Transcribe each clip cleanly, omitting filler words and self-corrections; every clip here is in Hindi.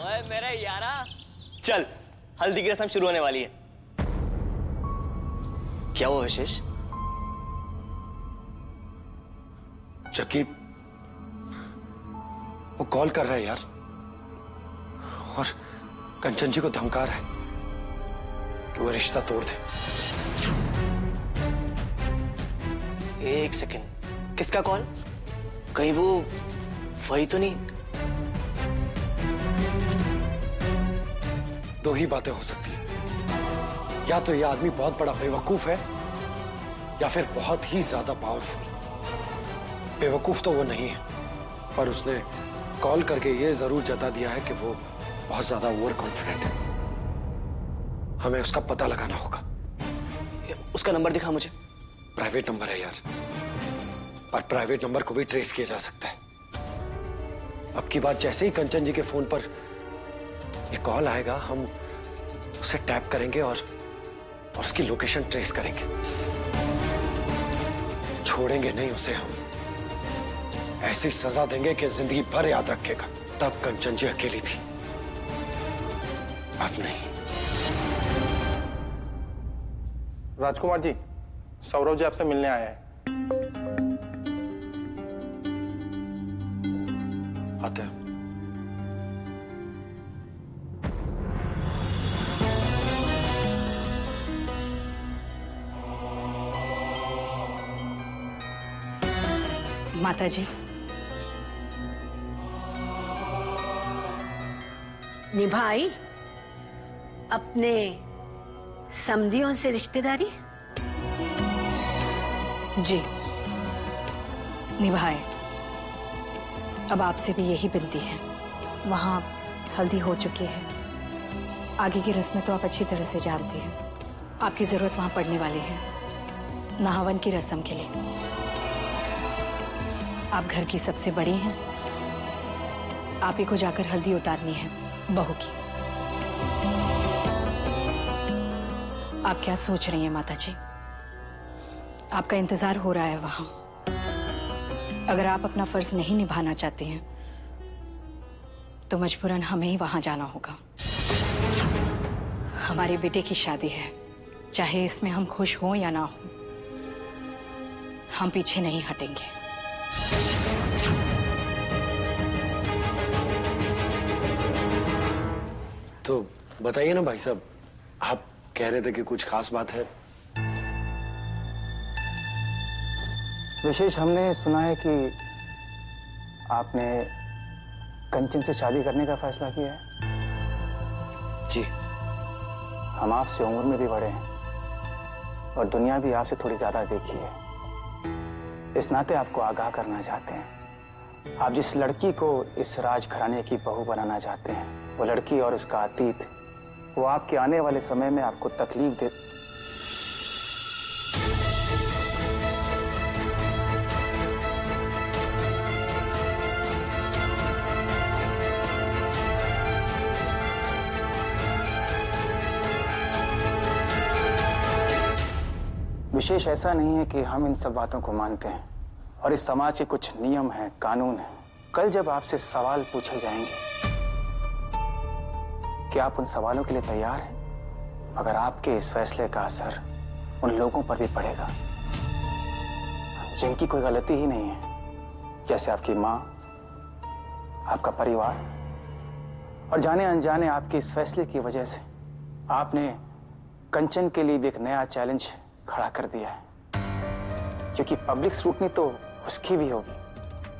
ओए मेरे यारा, चल हल्दी की रस्म शुरू होने वाली है। क्या हुआ विशेष? जकी वो कॉल कर रहा है यार, और कंचन जी को धमका रहा है कि वो रिश्ता तोड़ दे। एक सेकंड, किसका कॉल? कहीं वो वही तो नहीं? दो ही बातें हो सकती है, या तो ये आदमी बहुत बड़ा बेवकूफ है या फिर बहुत ही ज्यादा पावरफुल। बेवकूफ तो वो नहीं है, पर उसने कॉल करके ये जरूर जता दिया है कि वो बहुत ज्यादा ओवर कॉन्फिडेंट है। हमें उसका पता लगाना होगा। उसका नंबर दिखा मुझे। प्राइवेट नंबर है यार, पर प्राइवेट नंबर को भी ट्रेस किया जा सकता है। अब की बात जैसे ही कंचन जी के फोन पर ये कॉल आएगा, हम उसे टैप करेंगे और उसकी लोकेशन ट्रेस करेंगे। छोड़ेंगे नहीं उसे हम, ऐसी सजा देंगे कि जिंदगी भर याद रखेगा। तब कंचन जी अकेली थी, अब नहीं। राजकुमार जी, सौरभ जी आपसे मिलने आए हैं। आते हैं। माताजी, निभाई अपने समधियों से रिश्तेदारी? जी निभाए। अब आपसे भी यही विनती है। वहां हल्दी हो चुकी है, आगे की रस्में तो आप अच्छी तरह से जानती हैं। आपकी जरूरत वहां पड़ने वाली है नहावन की रस्म के लिए। आप घर की सबसे बड़ी हैं, आप ही को जाकर हल्दी उतारनी है बहू की। आप क्या सोच रही हैं माता जी? आपका इंतजार हो रहा है वहां। अगर आप अपना फर्ज नहीं निभाना चाहती हैं तो मजबूरन हमें ही वहां जाना होगा। हमारे बेटे की शादी है, चाहे इसमें हम खुश हों या ना हो, हम पीछे नहीं हटेंगे। तो बताइए ना भाई साहब, आप कह रहे थे कि कुछ खास बात है। विशेष, हमने सुना है कि आपने कंचन से शादी करने का फैसला किया है। जी। हम आपसे उम्र में भी बड़े हैं और दुनिया भी आपसे थोड़ी ज्यादा देखी है। इस नाते आपको आगाह करना चाहते हैं, आप जिस लड़की को इस राजघराने की बहू बनाना चाहते हैं, वो लड़की और उसका अतीत, वो आपके आने वाले समय में आपको तकलीफ दे। विशेष ऐसा नहीं है कि हम इन सब बातों को मानते हैं, और इस समाज के कुछ नियम हैं, कानून हैं। कल जब आपसे सवाल पूछे जाएंगे, क्या आप उन सवालों के लिए तैयार हैं? मगर आपके इस फैसले का असर उन लोगों पर भी पड़ेगा जिनकी कोई गलती ही नहीं है, जैसे आपकी माँ, आपका परिवार। और जाने अनजाने आपके इस फैसले की वजह से आपने कंचन के लिए भी एक नया चैलेंज खड़ा कर दिया है, क्योंकि पब्लिक स्क्रूटनी तो उसकी भी होगी।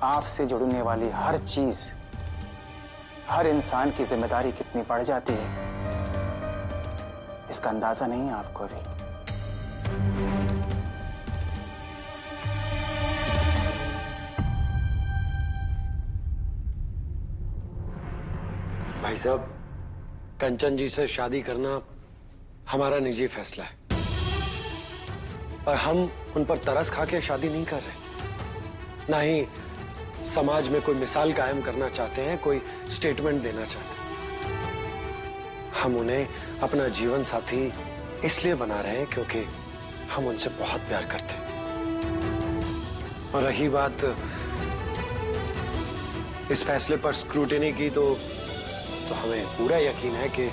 आपसे जुड़ने वाली हर चीज, हर इंसान की जिम्मेदारी कितनी बढ़ जाती है, इसका अंदाजा नहीं है आपको भी। भाई साहब, कंचन जी से शादी करना हमारा निजी फैसला है, पर हम उन पर तरस खा के शादी नहीं कर रहे, ना ही समाज में कोई मिसाल कायम करना चाहते हैं, कोई स्टेटमेंट देना चाहते हैं। हम उन्हें अपना जीवन साथी इसलिए बना रहे हैं क्योंकि हम उनसे बहुत प्यार करते हैं। और रही बात इस फैसले पर स्क्रूटिनी की, तो तो हमें पूरा यकीन है कि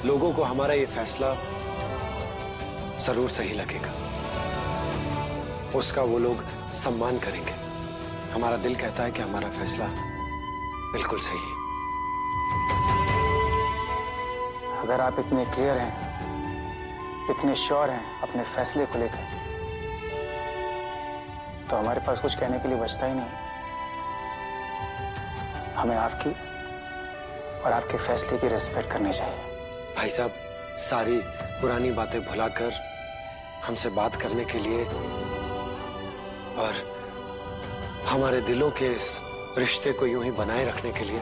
लोगों को हमारा ये फैसला जरूर सही लगेगा। उसका वो लोग सम्मान करेंगे। हमारा दिल कहता है कि हमारा फैसला बिल्कुल सही है। अगर आप इतने क्लियर हैं, इतने श्योर हैं अपने फैसले को लेकर, तो हमारे पास कुछ कहने के लिए बचता ही नहीं। हमें आपकी और आपके फैसले की रिस्पेक्ट करनी चाहिए। भाई साहब, सारी पुरानी बातें भुलाकर हमसे बात करने के लिए और हमारे दिलों के इस रिश्ते को यूं ही बनाए रखने के लिए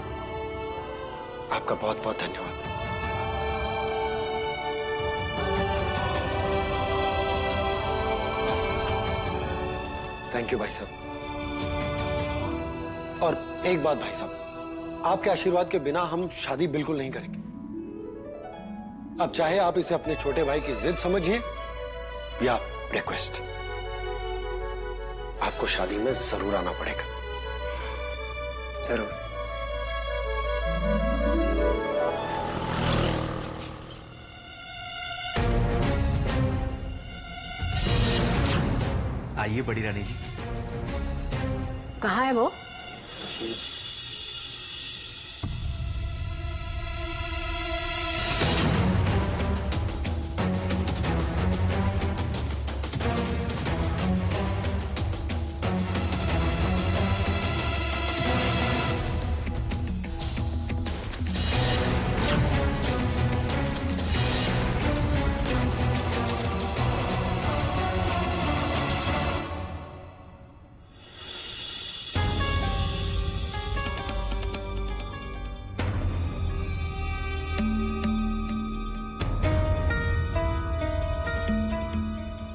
आपका बहुत बहुत धन्यवाद। थैंक यू भाई साहब। और एक बात भाई साहब, आपके आशीर्वाद के बिना हम शादी बिल्कुल नहीं करेंगे। अब चाहे आप इसे अपने छोटे भाई की जिद समझिए या रिक्वेस्ट, आपको शादी में जरूर आना पड़ेगा। जरूर। आइए बड़ी रानी जी। कहाँ है वो?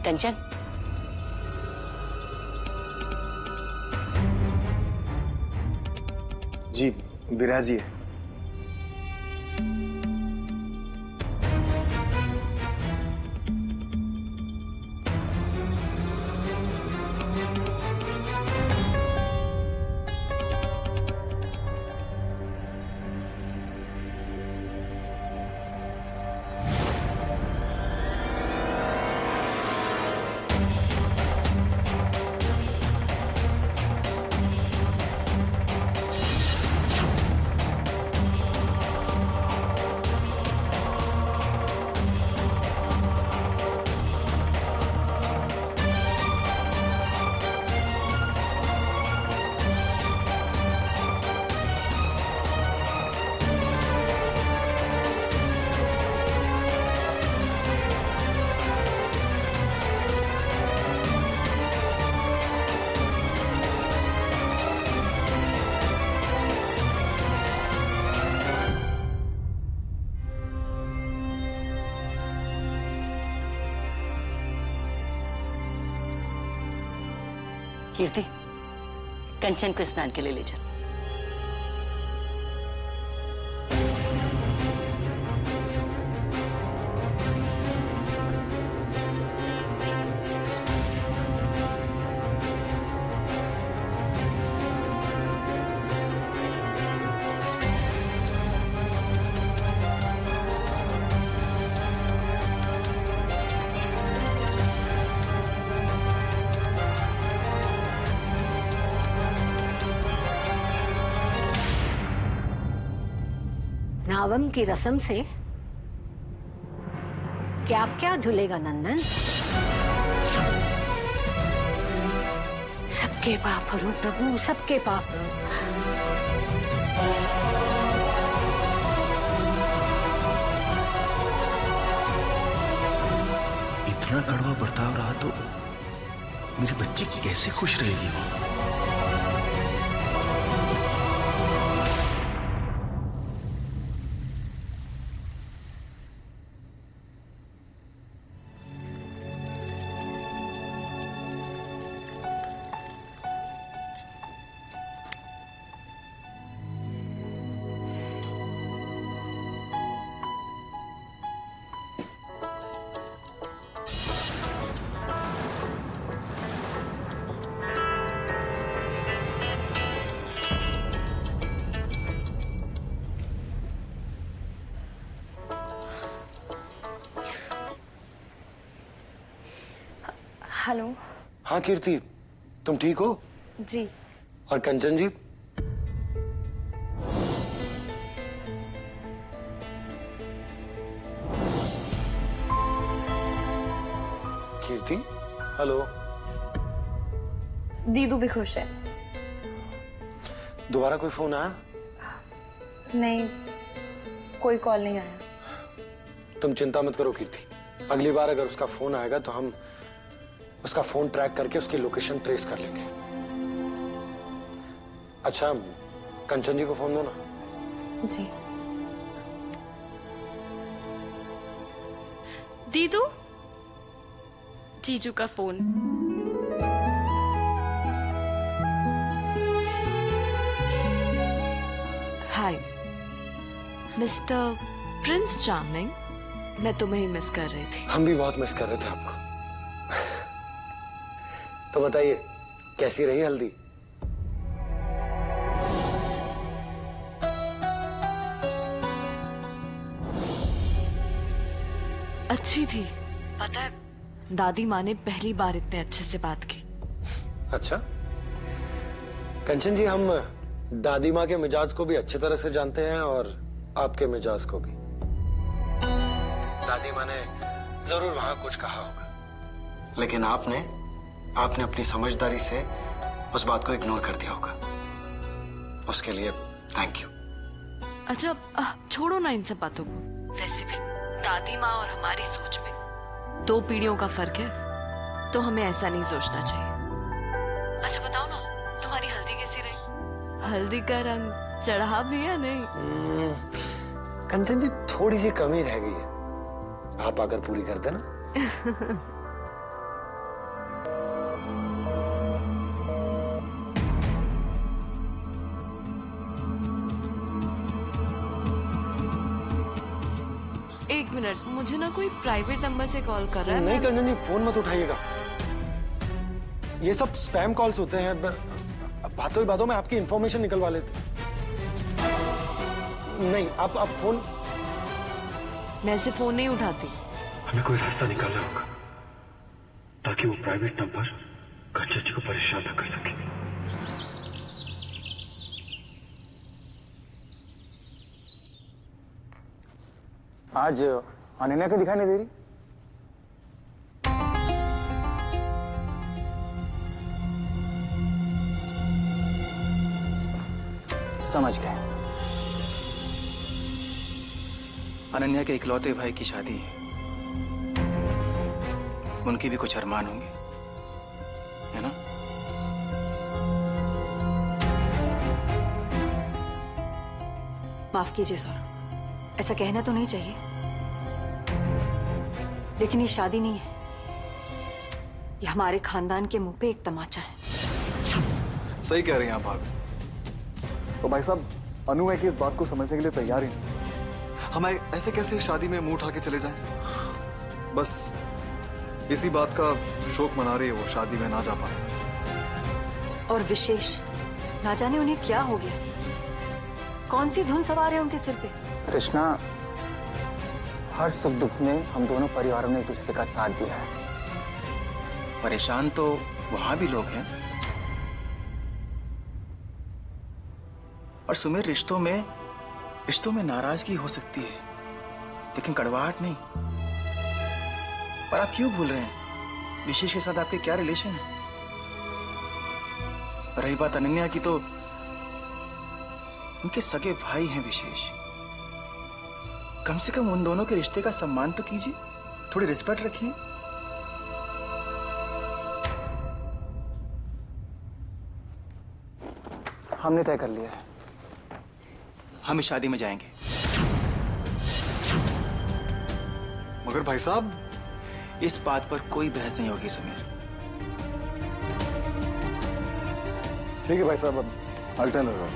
कंचन, जी विराजी है। कीर्ति, कंचन को स्नान के लिए ले चल। नावम की रस्म से क्या क्या धुलेगा नंदन? सबके पाप हरो प्रभु, सबके पाप हरो। इतना कड़वा बर्ताव रहा तो मेरी बच्ची कैसे खुश रहेगी वो? हेलो। हाँ कीर्ति, तुम ठीक हो? जी। और कंचन जी? कीर्ति, हेलो। दीदू भी खुश है। दोबारा कोई फोन आया? नहीं, कोई कॉल नहीं आया। तुम चिंता मत करो कीर्ति, अगली बार अगर उसका फोन आएगा तो हम उसका फोन ट्रैक करके उसकी लोकेशन ट्रेस कर लेंगे। अच्छा, कंचन जी को फोन दो ना। जी। दीदू, जीजू का फोन। हाय मिस्टर प्रिंस चार्मिंग, मैं तुम्हें ही मिस कर रही थी। हम भी बहुत मिस कर रहे थे आपको। तो बताइए, कैसी रही हल्दी? अच्छी थी। पता है, दादी माँ ने पहली बार इतने अच्छे से बात की। अच्छा कंचन जी, हम दादी माँ के मिजाज को भी अच्छी तरह से जानते हैं और आपके मिजाज को भी। दादी माँ ने जरूर वहां कुछ कहा होगा, लेकिन आपने अपनी समझदारी से उस बात को इग्नोर कर दिया होगा। उसके लिए थैंक यू। अच्छा छोड़ो ना इन सब बातों को। वैसे भी दादी माँ और हमारी सोच में 2 पीढ़ियों का फर्क है, तो हमें ऐसा नहीं सोचना चाहिए। अच्छा बताओ ना, तुम्हारी हल्दी कैसी रही? हल्दी का रंग चढ़ा भी है नहीं? कंचन जी, थोड़ी सी कमी रह गई है, आप आकर पूरी कर देना। एक मिनट, मुझे ना कोई प्राइवेट नंबर से कॉल कर रहा है। नहीं कंचन जी, फोन मत उठाइएगा, ये सब स्पैम कॉल्स होते हैं। बातों ही बातों में आपकी इंफॉर्मेशन निकलवा लेते। नहीं, आप फोन। मैं से फोन नहीं उठाती। हमें कोई रास्ता निकालना होगा ताकि वो प्राइवेट नंबर कंचन जी को परेशान न कर सके। आज अनन्या को दिखाई नहीं दे रही। समझ गए, अनन्या के इकलौते भाई की शादी है, उनके भी कुछ अरमान होंगे, है ना? माफ कीजिए सौरभ, ऐसा कहना तो नहीं चाहिए, लेकिन ये शादी नहीं है, ये हमारे खानदान के मुंह पे एक तमाचा है। सही कह रही हैं आप भाभी। तो भाई साहब, अनु है कि इस बात को समझने के लिए तैयार ही नहीं। हम ऐसे कैसे शादी में मुंह उठा के चले जाएं? बस इसी बात का शोक मना रही है वो, शादी में ना जा पाए। और विशेष ना जाने उन्हें क्या हो गया, कौन सी धुन सवार है उनके सिर पे। कृष्णा, हर सुख दुख में हम दोनों परिवारों ने एक दूसरे का साथ दिया है। परेशान तो वहां भी लोग हैं, और सुमेर, रिश्तों में नाराजगी हो सकती है, लेकिन कड़वाहट नहीं। और आप क्यों भूल रहे हैं, विशेष के साथ आपके क्या रिलेशन है? रही बात अनन्या की, तो उनके सगे भाई हैं विशेष। कम से कम उन दोनों के रिश्ते का सम्मान तो कीजिए, थोड़ी रिस्पेक्ट रखिए। हमने तय कर लिया है, हम इस शादी में जाएंगे। मगर भाई साहब, इस बात पर कोई बहस नहीं होगी सुमेर। ठीक है भाई साहब, अब अल्टरन होगा।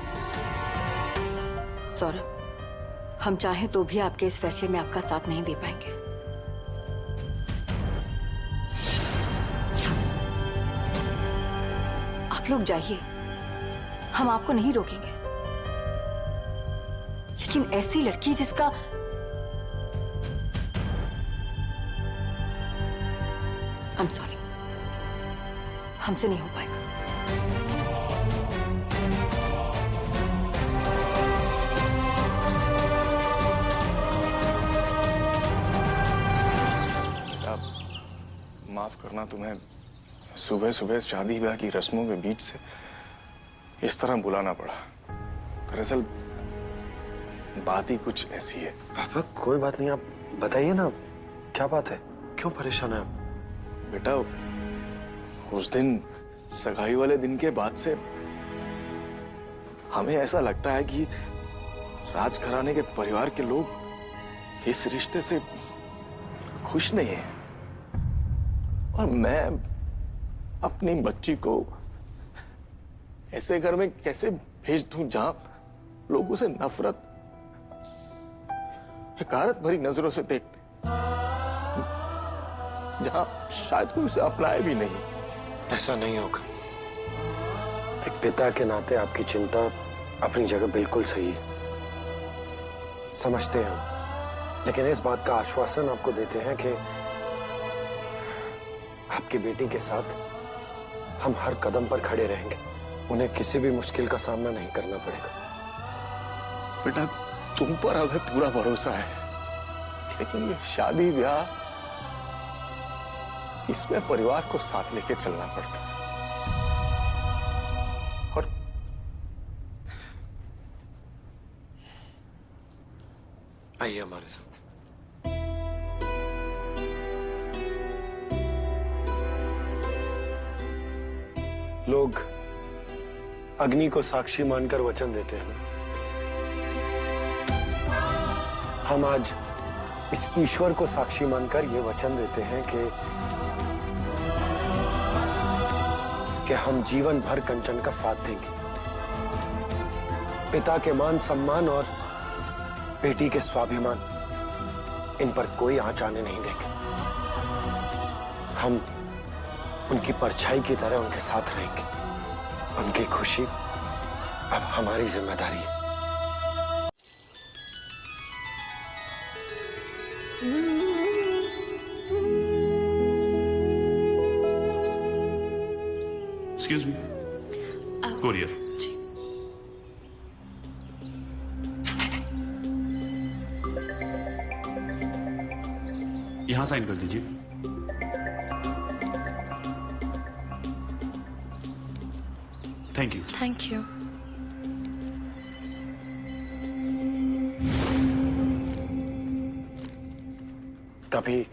सौरभ, हम चाहें तो भी आपके इस फैसले में आपका साथ नहीं दे पाएंगे। आप लोग जाइए, हम आपको नहीं रोकेंगे, लेकिन ऐसी लड़की जिसका I'm sorry, हमसे नहीं हो पाएगा। माफ करना, तुम्हें सुबह सुबह शादी ब्याह की रस्मों के बीच से इस तरह बुलाना पड़ा। दरअसल बात ही कुछ ऐसी है। पापा कोई बात नहीं, आप बताइए ना क्या बात है, क्यों परेशान है आप? बेटा, उस दिन सगाई वाले दिन के बाद से हमें ऐसा लगता है कि राजघराने के परिवार के लोग इस रिश्ते से खुश नहीं है। और मैं अपनी बच्ची को ऐसे घर में कैसे भेज दूं जहां लोग उसे नफरत, हकारत भरी नजरों से देखते, जहां शायद कोई उसे अपनाए भी नहीं। ऐसा नहीं होगा। एक पिता के नाते आपकी चिंता अपनी जगह बिल्कुल सही है, समझते हैं हम। लेकिन इस बात का आश्वासन आपको देते हैं कि आपकी बेटी के साथ हम हर कदम पर खड़े रहेंगे। उन्हें किसी भी मुश्किल का सामना नहीं करना पड़ेगा। बेटा, तुम पर हमें पूरा भरोसा है, लेकिन ये शादी ब्याह, इसमें परिवार को साथ लेके चलना पड़ता है। और आइए हमारे साथ। लोग अग्नि को साक्षी मानकर वचन देते हैं ना। हम आज इस ईश्वर को साक्षी मानकर ये वचन देते हैं कि हम जीवन भर कंचन का साथ देंगे। पिता के मान सम्मान और बेटी के स्वाभिमान, इन पर कोई आंच आने नहीं देंगे। हम उनकी परछाई की तरह उनके साथ रहेंगे। उनकी खुशी अब हमारी जिम्मेदारी है। Excuse me, courier. यहां साइन कर दीजिए। Thank you. Thank you. कभी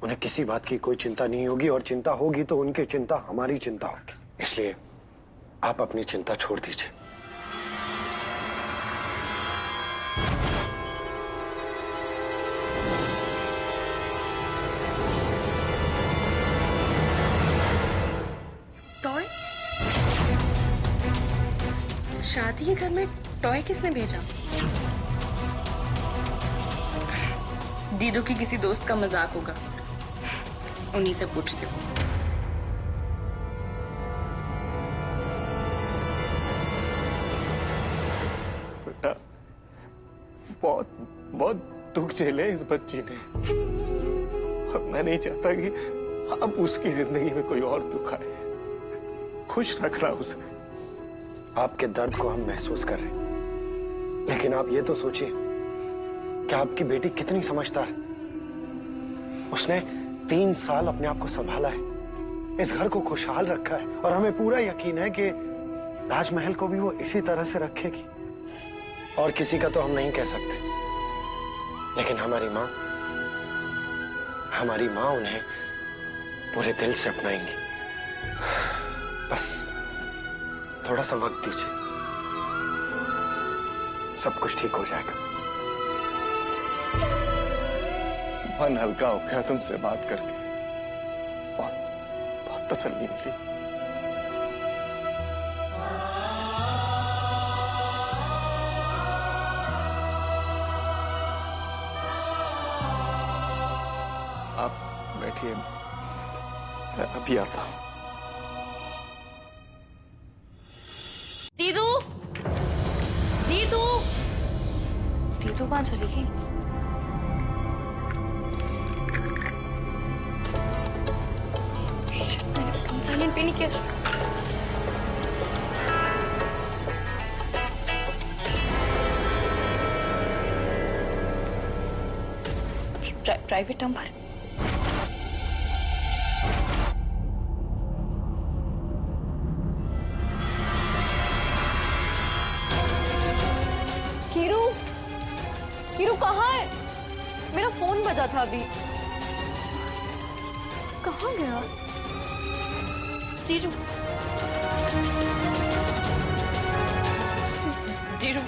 उन्हें किसी बात की कोई चिंता नहीं होगी, और चिंता होगी तो उनकी चिंता हमारी चिंता होगी। इसलिए आप अपनी चिंता छोड़ दीजिए। टॉय? शादी के घर में टॉय किसने भेजा? दीदू की किसी दोस्त का मजाक होगा, उन्हीं से पूछती हूँ। बेटा, बहुत बहुत दुख झेले इस बच्ची ने, और मैं नहीं चाहता कि अब उसकी जिंदगी में कोई और दुख आए। खुश रखना उसे। आपके दर्द को हम महसूस कर रहे हैं, लेकिन आप ये तो सोचिए कि आपकी बेटी कितनी समझदार है। उसने 3 साल अपने आप को संभाला है, इस घर को खुशहाल रखा है, और हमें पूरा यकीन है कि राजमहल को भी वो इसी तरह से रखेगी। और किसी का तो हम नहीं कह सकते, लेकिन हमारी माँ उन्हें पूरे दिल से अपनाएंगी। बस थोड़ा सा वक्त दीजिए, सब कुछ ठीक हो जाएगा। मन हल्का हो गया तुमसे बात करके, बहुत बहुत तसल्ली मिली। आप बैठिए, मैं अभी आता हूं। दीदू, दीदू, दीदू कहाँ चली गई? Shit, मैंने फोन साइलेंट पे नहीं किया। Private number. कीरू, कीरू कहाँ है? मेरा फोन बजा था अभी। कहाँ गया? जीजू, जीजू,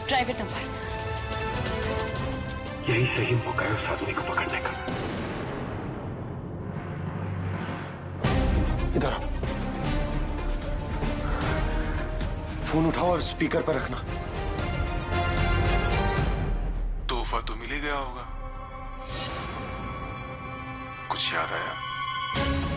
प्राइवेट नंबर। यही सही मौका है उस आदमी को पकड़ने का। इधर आओ। फोन उठाओ और स्पीकर पर रखना। तोहफा तो मिल ही गया होगा। कुछ याद आया?